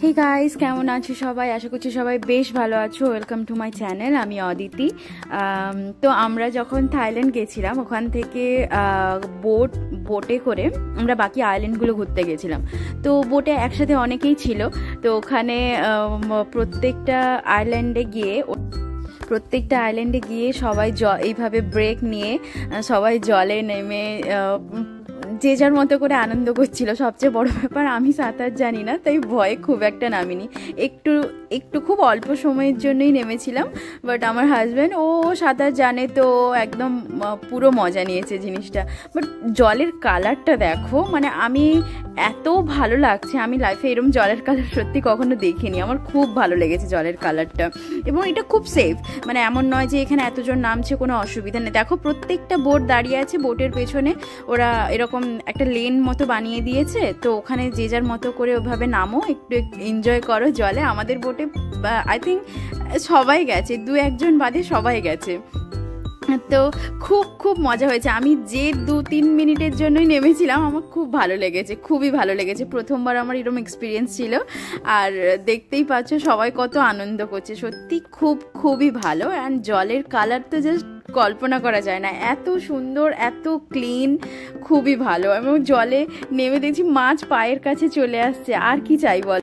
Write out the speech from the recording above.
Hey guys, কেমন আছো সবাই? আশা করছি সবাই বেশ ভালো আছো। Welcome to my channel. আমি অদিতি। তো আমরা যখন থাইল্যান্ড গেছিলাম, ওখান থেকে বোটে করে আমরা বাকি আইল্যান্ডগুলো ঘুরতে গেছিলাম। তো বোটে একসাথে অনেকেই ছিল। তো ওখানে প্রত্যেকটা আইল্যান্ডে গিয়ে সবাই এইভাবে ব্রেক নিয়ে সবাই জলে নেমে যে যার মতো করে আনন্দ করছিল। সবচেয়ে বড় ব্যাপার, আমি সাঁতার জানি না, তাই ভয়ে খুব একটা নামিনি। একটু একটু খুব অল্প সময়ের জন্যই নেমেছিলাম। বাট আমার হাজব্যান্ড ও সাঁতার জানে, তো একদম পুরো মজা নিয়েছে জিনিসটা। বাট জলের কালারটা দেখো, মানে আমি এত ভালো লাগছে, আমি লাইফে এরকম জলের কালার সত্যি কখনো দেখিনি। আমার খুব ভালো লেগেছে জলের কালারটা, এবং এটা খুব সেফ। মানে এমন নয় যে এখানে এতজন নামছে, কোনো অসুবিধা নেই। দেখো প্রত্যেকটা বোট দাঁড়িয়ে আছে, বোটের পেছনে ওরা এরকম একটা লেন মতো বানিয়ে দিয়েছে। তো ওখানে যে যার মতো করে ওভাবে নামো, একটু এনজয় করো জলে। আমাদের বোটে আই থিঙ্ক সবাই গেছে, 2-1 বাদে সবাই গেছে। তো খুব খুব মজা হয়েছে। আমি যে 2-3 মিনিটের জন্যই নেমেছিলাম, আমার খুব ভালো লেগেছে, খুবই ভালো লেগেছে। প্রথমবার আমার এরকম এক্সপিরিয়েন্স ছিল। আর দেখতেই পাচ্ছ সবাই কত আনন্দ করছে, সত্যি খুবই ভালো। অ্যান্ড জলের কালার তো জাস্ট কল্পনা করা যায় না, এত সুন্দর, এত ক্লিন, খুবই ভালো। এবং জলে নেমে দেখছি মাছ পায়ের কাছে চলে আসছে, আর কি চাই বল।